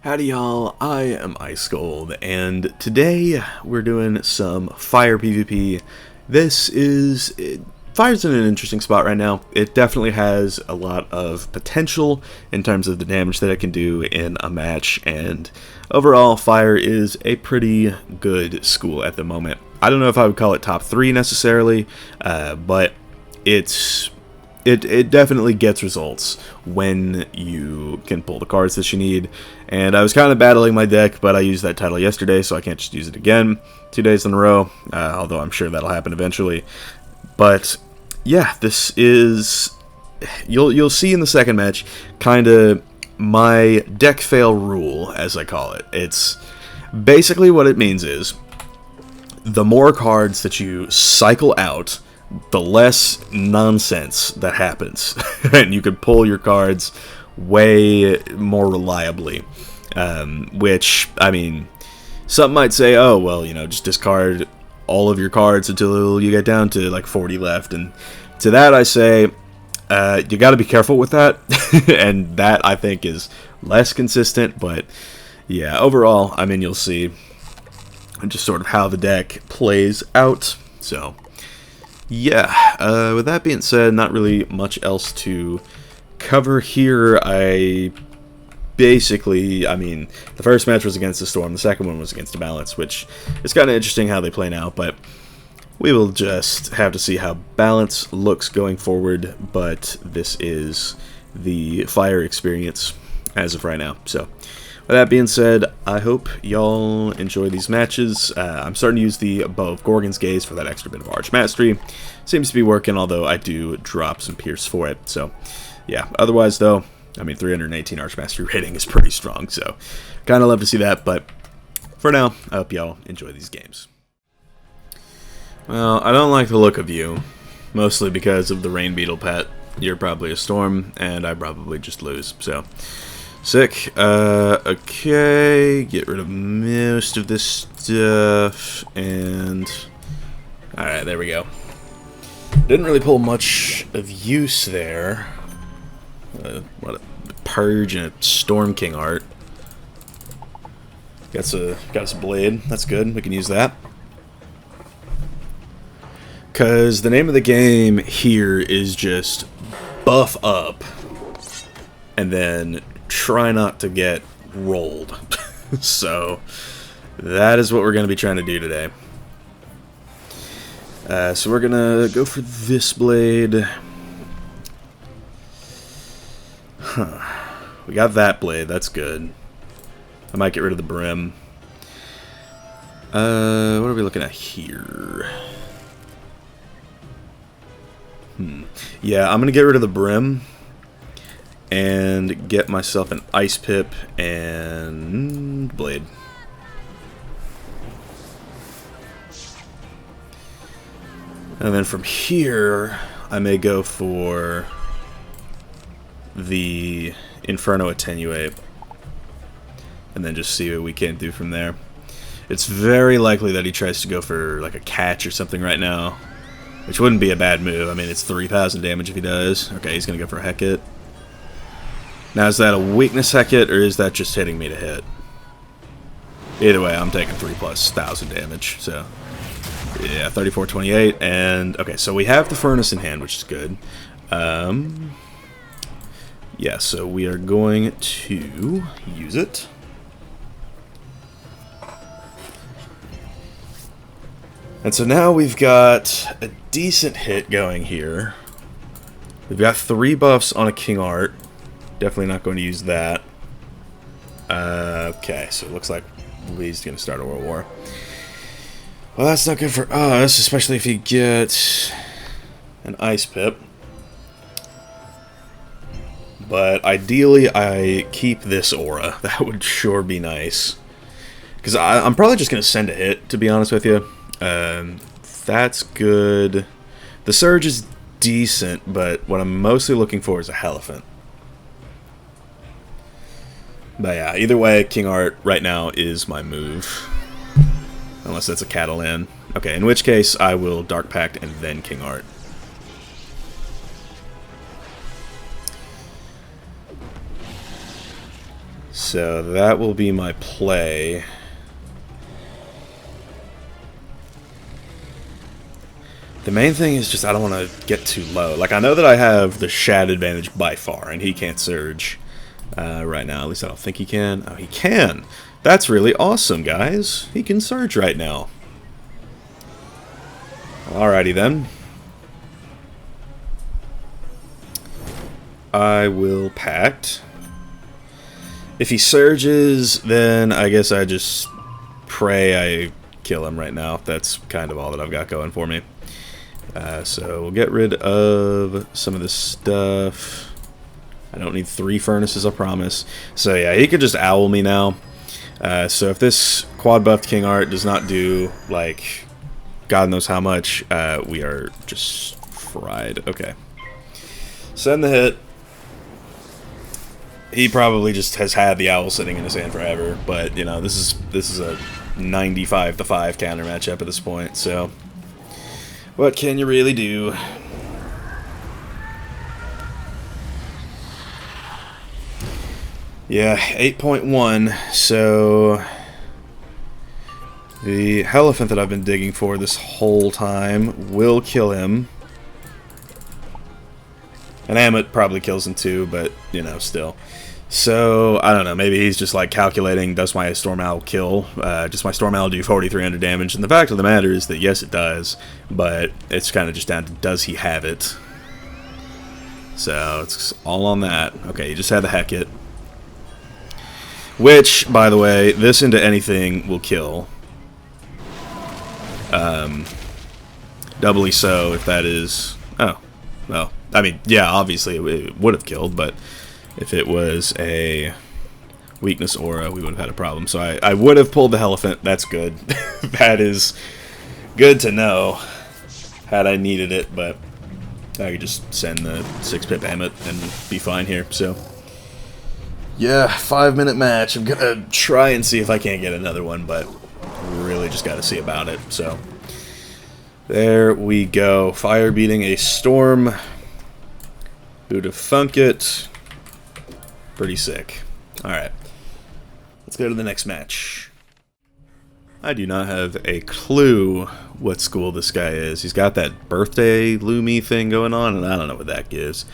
Howdy y'all, I am Ice Gold, and today we're doing some Fire PvP. Fire's in an interesting spot right now. It definitely has a lot of potential in terms of the damage that it can do in a match, and overall Fire is a pretty good school at the moment. I don't know if I would call it top 3 necessarily, but it definitely gets results when you can pull the cards that you need. And I was kind of battling my deck, but I used that title yesterday, so I can't just use it again 2 days in a row, although I'm sure that'll happen eventually. But yeah, this is, you'll see in the second match, kind of my Deckfail rule, as I call it. It's basically what it means is, the more cards that you cycle out, the less nonsense that happens, and you can pull your cards way more reliably, which, I mean, some might say, oh, well, you know, just discard all of your cards until you get down to like 40 left, and to that I say, you gotta be careful with that, and that I think is less consistent, but yeah, overall, I mean, you'll see just sort of how the deck plays out, so yeah, with that being said, not really much else to cover here. I mean, the first match was against the Storm, the second one was against the Balance, which is kind of interesting how they play now, but we will just have to see how Balance looks going forward, but this is the Fire experience as of right now, so with that being said, I hope y'all enjoy these matches. I'm starting to use the Bow of Gorgon's Gaze for that extra bit of Arch Mastery. Seems to be working, although I do drop some Pierce for it. So, yeah. Otherwise, though, I mean, 318 Arch Mastery rating is pretty strong, so kind of love to see that. But for now, I hope y'all enjoy these games. Well, I don't like the look of you, mostly because of the Rain Beetle pet. You're probably a Storm, and I probably just lose, so sick. Okay, get rid of most of this stuff, and alright, there we go. Didn't really pull much of use there. What a Purge and a Storm King art. Got us a blade, that's good, we can use that. Because the name of the game here is just buff up, and then try not to get rolled. So that is what we're going to be trying to do today. So we're going to go for this blade. We got that blade, that's good. I might get rid of the brim. What are we looking at here? Yeah, I'm going to get rid of the brim and get myself an Ice Pip and blade. And then from here, I may go for the Inferno Attenuate, and then just see what we can do from there. It's very likely that he tries to go for like a catch or something right now, which wouldn't be a bad move. I mean, it's 3,000 damage if he does. Okay, he's going to go for a Heck It. Now, is that a weakness Heck It, or is that just hitting me to hit? Either way, I'm taking 3,000+ damage, so yeah, 3428, and okay, so we have the Furnace in hand, which is good. Yeah, so we are going to use it. And so now we've got a decent hit going here. We've got 3 buffs on a King Art. Definitely not going to use that. Okay, so it looks like Lee's going to start a World War. Well, that's not good for us, especially if you get an Ice Pip. But ideally, I keep this aura. That would sure be nice. Because I'm probably just going to send a hit, to be honest with you. That's good. The Surge is decent, but what I'm mostly looking for is a Elephant. But yeah, either way, King Art right now is my move. Unless that's a Catalan. Okay, in which case I will Dark Pact and then King Art. So that will be my play. The main thing is just I don't want to get too low. Like, I know that I have the Shad advantage by far, and he can't surge right now. At least I don't think he can. Oh, he can! That's really awesome, guys. He can surge right now. Alrighty then. I will pact. If he surges, then I guess I just pray I kill him right now. That's kind of all that I've got going for me. So we'll get rid of some of this stuff. I don't need 3 furnaces, I promise. So yeah, he could just owl me now. So if this quad buffed King Art does not do, like, God knows how much, we are just fried. Okay. Send the hit. He probably just has had the owl sitting in his hand forever, but, you know, this is a 95-5 counter matchup at this point, so what can you really do? Yeah, 8.1, so the elephant that I've been digging for this whole time will kill him. An Amit probably kills him too, but, you know, still. So, I don't know, maybe he's just, like, calculating, does my Storm Owl kill? Does my Storm Owl do 4,300 damage? And the fact of the matter is that, yes, it does, but it's kind of just down to, does he have it? So, it's all on that. Okay, you just had the Heck It. Which, by the way, this into anything will kill. Doubly so if that is... Oh, well, I mean, yeah, obviously it would have killed, but if it was a weakness aura, we would have had a problem. So I would have pulled the Elephant. That's good. That is good to know, had I needed it, but I could just send the 6-pip Amit and be fine here, so... Yeah, 5-minute match. I'm gonna try and see if I can't get another one, but really just gotta see about it, so... There we go. Fire beating a Storm. Who'd thunk it? Pretty sick. Alright. Let's go to the next match. I do not have a clue what school this guy is. He's got that birthday Lumi thing going on, and I don't know what that gives.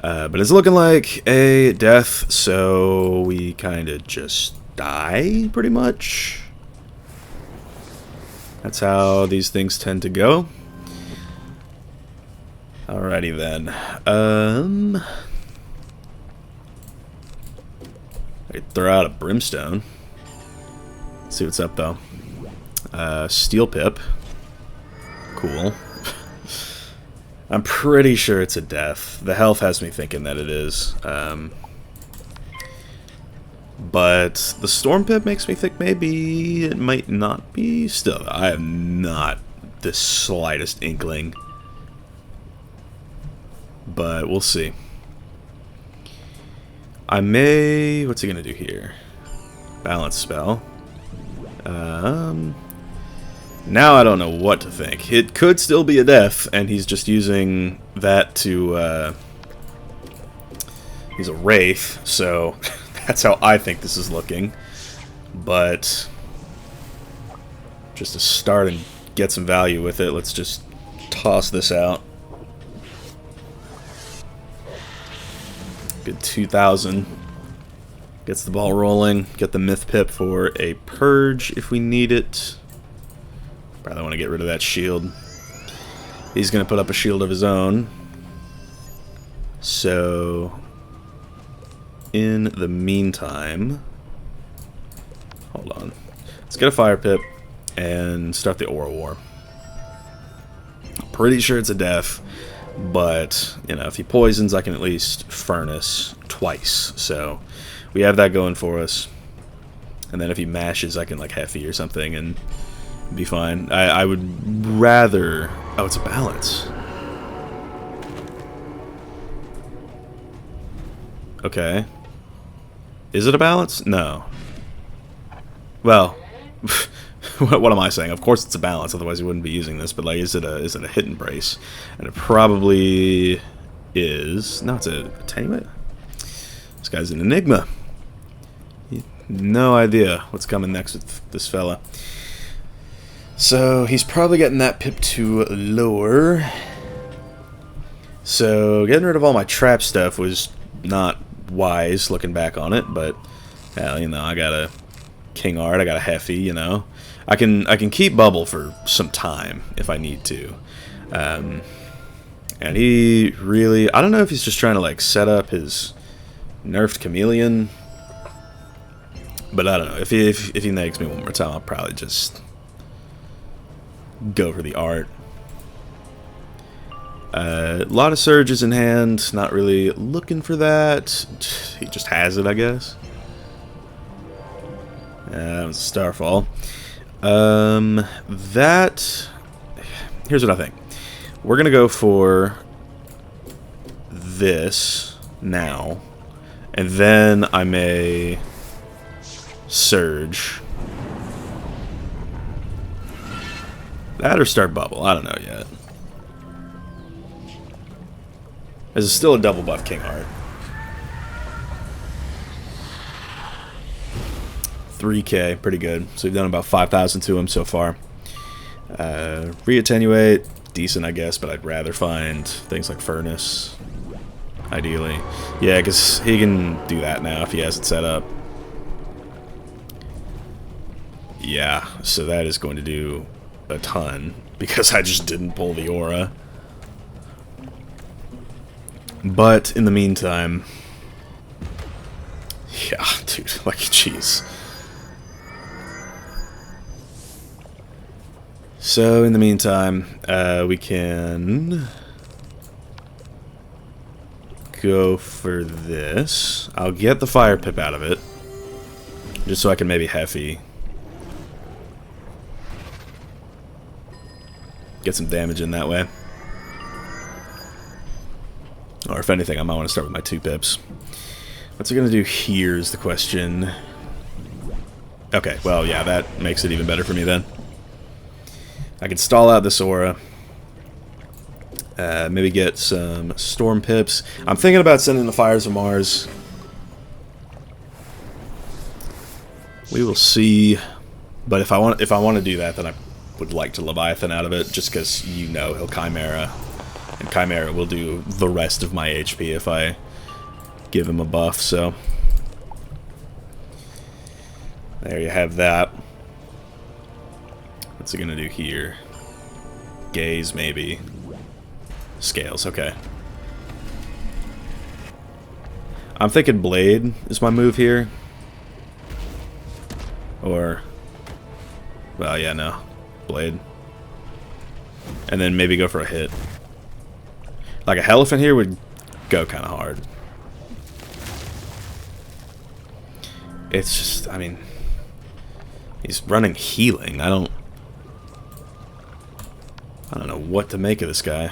But it's looking like a death, so we kind of just die, pretty much. That's how these things tend to go. Alrighty then. I throw out a Brimstone. Let's see what's up though. Steel Pip. Cool. I'm pretty sure it's a death. The health has me thinking that it is. But the Storm Pip makes me think maybe it might not be. Still, I have not the slightest inkling. But we'll see. I may... What's he going to do here? Balance spell. Now I don't know what to think. It could still be a death, and he's just using that to... He's a Wraith, so that's how I think this is looking. But just to start and get some value with it, let's just toss this out. Good 2,000. Gets the ball rolling. Get the Myth Pip for a Purge if we need it. Probably want to get rid of that shield. He's going to put up a shield of his own. So, in the meantime... Hold on. Let's get a Fire Pip and start the Aura War. Pretty sure it's a death. But, you know, if he poisons, I can at least Furnace twice. So, we have that going for us. And then if he mashes, I can, like, Heffy or something and be fine. I would rather... Oh, it's a balance. Okay. Is it a balance? No. Well... What am I saying? Of course it's a balance, otherwise he wouldn't be using this, but like, is it a hit and brace? And it probably is. No, it's a attenuate. This guy's an Enigma. No idea what's coming next with this fella. So he's probably getting that pip to lower. So getting rid of all my trap stuff was not wise looking back on it, but hell, you know, I got a King Art, I got a Heffy, you know. I can keep Bubble for some time if I need to. And he really, I don't know if he's just trying to like set up his nerfed Chameleon, but I don't know. If he nags me one more time, I'll probably just go for the art. A lot of surges in hand, not really looking for that. He just has it, I guess. That was Starfall. Here's what I think. We're gonna go for this now, and then I may surge. That or start Bubble, I don't know yet. This is still a double buff King Art. 3k, pretty good. So we've done about 5,000 to him so far. Reattenuate, decent I guess, but I'd rather find things like Furnace, ideally. Yeah, because he can do that now if he has it set up. Yeah, so that is going to do a ton, because I just didn't pull the aura. But in the meantime, yeah, dude, like, jeez. So in the meantime, we can go for this. I'll get the fire pip out of it, just so I can maybe Heffy. Get some damage in that way. Or if anything, I might want to start with my 2 pips. What's it going to do here is the question. Okay, well, yeah, that makes it even better for me then. I can stall out this aura. Maybe get some storm pips. I'm thinking about sending the Fires of Mars. We will see. But if I want to do that, then I would like to Leviathan out of it, just because you know he'll Chimera. And Chimera will do the rest of my HP if I give him a buff, so there you have that. What's he gonna do here? Gaze, maybe. Scales, okay. I'm thinking Blade is my move here. Or, well, yeah, no. Blade. And then maybe go for a hit. Like a Elephant here would go kind of hard. It's just, I mean, he's running healing. I don't know what to make of this guy.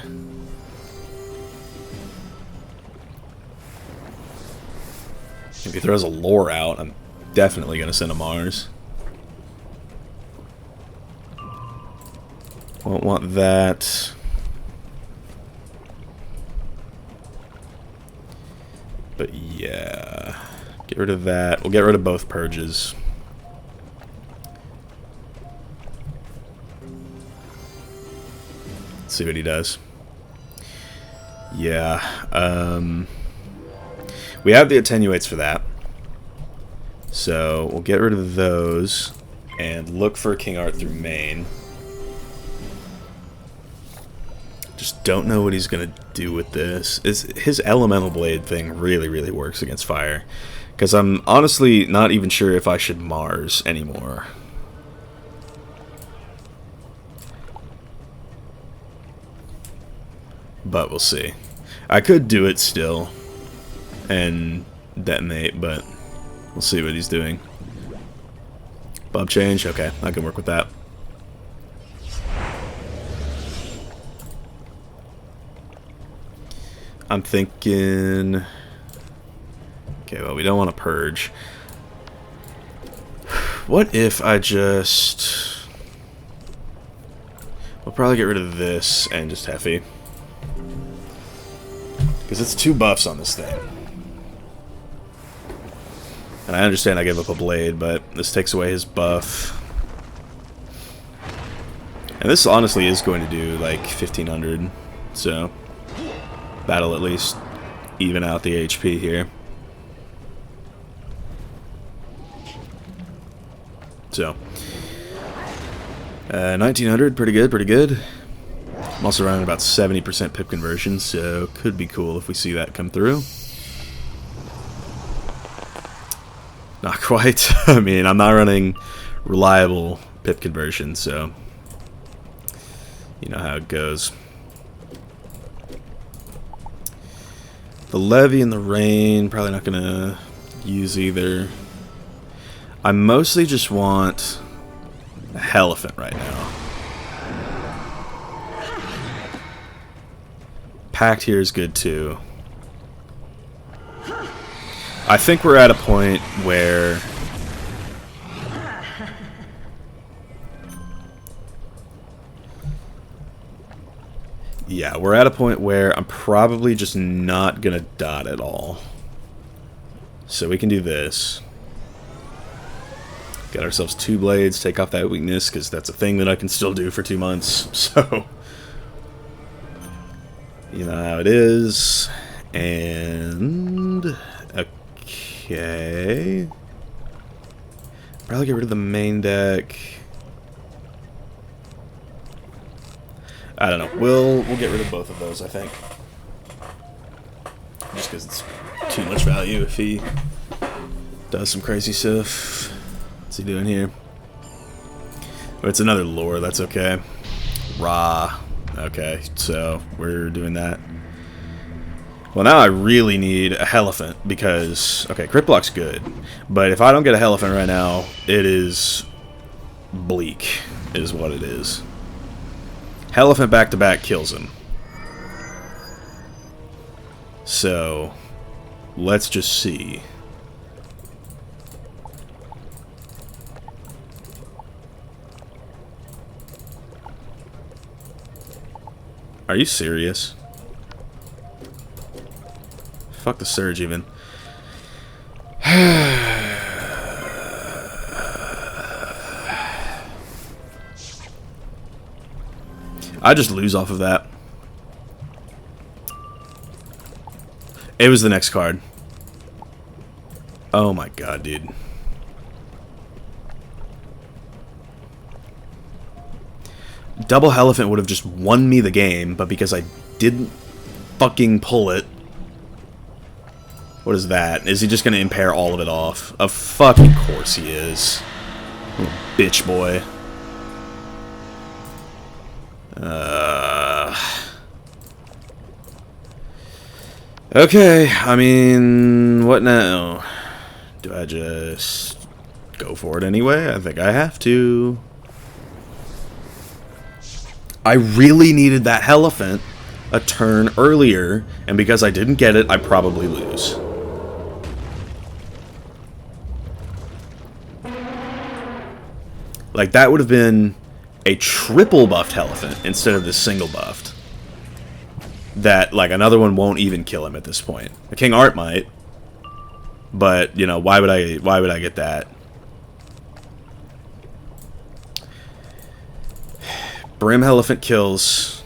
If he throws a lore out, I'm definitely going to send a Mars. Won't want that. But yeah, get rid of that. We'll get rid of both purges. Let's see what he does. Yeah, we have the attenuates for that. So we'll get rid of those and look for King Art through main. Just don't know what he's gonna do with this. His elemental blade thing really works against fire, because I'm honestly not even sure if I should Mars anymore. But we'll see. I could do it still and detonate, but we'll see what he's doing. Bub change, okay, I can work with that. I'm thinking, okay, well, we don't want to purge. What if I just, we'll probably get rid of this and just Heffy, because it's 2 buffs on this thing. And I understand I gave up a blade, but this takes away his buff. And this honestly is going to do like 1500, so that'll at least even out the HP here. So 1900, pretty good, pretty good. I'm also running about 70% pip conversion, so could be cool if we see that come through. Not quite. I mean, I'm not running reliable pip conversion, so you know how it goes. The Levy and the Rain, probably not gonna use either. I mostly just want a Elephant right now. Pact here is good too. I think we're at a point where we're at a point where I'm probably just not gonna dot at all. So we can do this. Get ourselves 2 blades, take off that weakness, because that's a thing that I can still do for 2 months. So you know how it is. And okay, probably get rid of the main deck. I don't know. We'll get rid of both of those, I think. Just because it's too much value if he does some crazy stuff. What's he doing here? Oh, it's another lore. That's okay. Ra. Okay, so we're doing that. Well, now I really need a Elephant because, okay, Crit Block's good, but if I don't get a Elephant right now, it is bleak, is what it is. Elephant back-to-back kills him. So, let's just see. Are you serious? Fuck the surge even. I just lose off of that. It was the next card. Oh my god, dude. Double Elephant would have just won me the game, but because I didn't fucking pull it. What is that? Is he just going to impair all of it off? Of fucking course he is. Little bitch boy. Okay, I mean, what now? Do I just go for it anyway? I think I have to. I really needed that Elephant a turn earlier, and because I didn't get it, I probably lose. Like, that would have been a triple buffed Elephant instead of the single buffed. That, like, another one won't even kill him at this point. A King Art might, but, you know, why would I get that? Brim Elephant kills.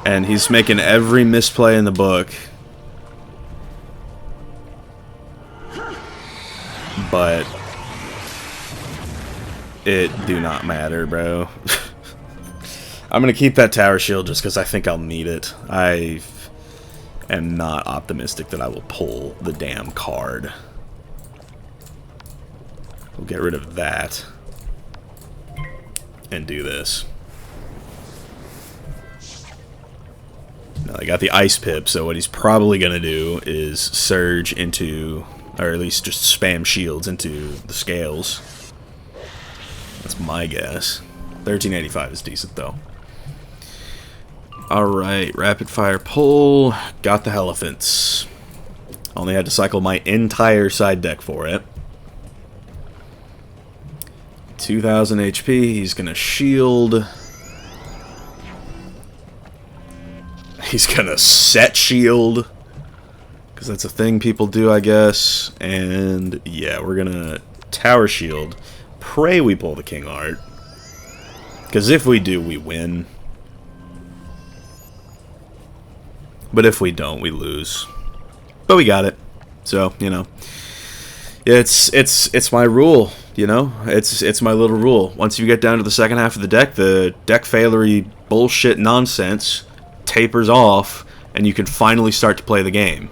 And he's making every misplay in the book. But it do not matter, bro. I'm gonna keep that tower shield just because I think I'll need it. I am not optimistic that I will pull the damn card. We'll get rid of that and do this. Now, I got the Ice Pip, so what he's probably gonna do is surge into, or at least just spam shields into the scales. That's my guess. 1385 is decent, though. Alright, rapid fire pull. Got the Elephants. Only had to cycle my entire side deck for it. 2000 HP. He's gonna shield. He's gonna set shield. because that's a thing people do, I guess. And yeah, we're gonna Tower Shield. Pray we pull the King Art, because if we do, we win. But if we don't, we lose. But we got it. So, you know, it's my rule, you know? It's my little rule. Once you get down to the second half of the deck failery bullshit nonsense tapers off, and you can finally start to play the game.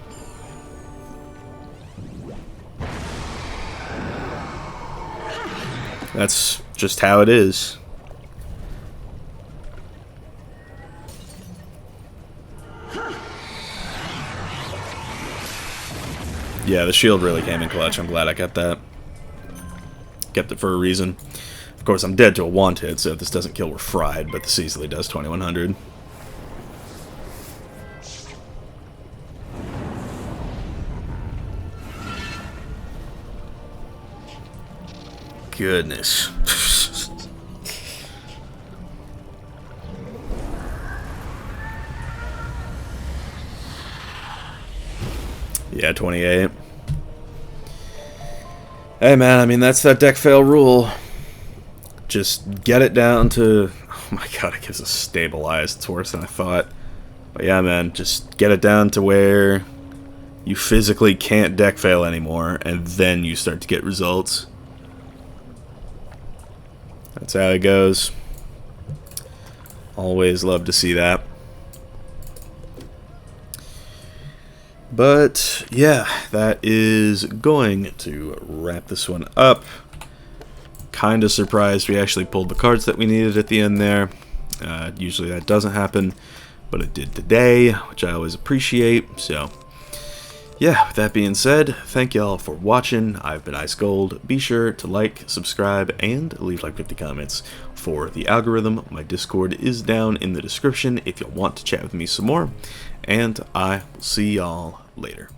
That's just how it is. Yeah, the shield really came in clutch. I'm glad I kept that. Kept it for a reason. Of course, I'm dead to a wand hit, so if this doesn't kill, we're fried, but this easily does 2100. Goodness. Yeah, 28. Hey man, I mean, that's that deck fail rule. Just get it down to... Oh my god, it gives us stabilized. It's worse than I thought. But yeah man, just get it down to where you physically can't deck fail anymore, and then you start to get results. That's how it goes. Always love to see that. But yeah, that is going to wrap this one up. Kinda surprised we actually pulled the cards that we needed at the end there. Usually that doesn't happen, but it did today, which I always appreciate. So yeah, with that being said, thank y'all for watching. I've been Ice Gold. Be sure to like, subscribe, and leave like 50 comments for the algorithm. My Discord is down in the description if you'll want to chat with me some more. And I will see y'all later.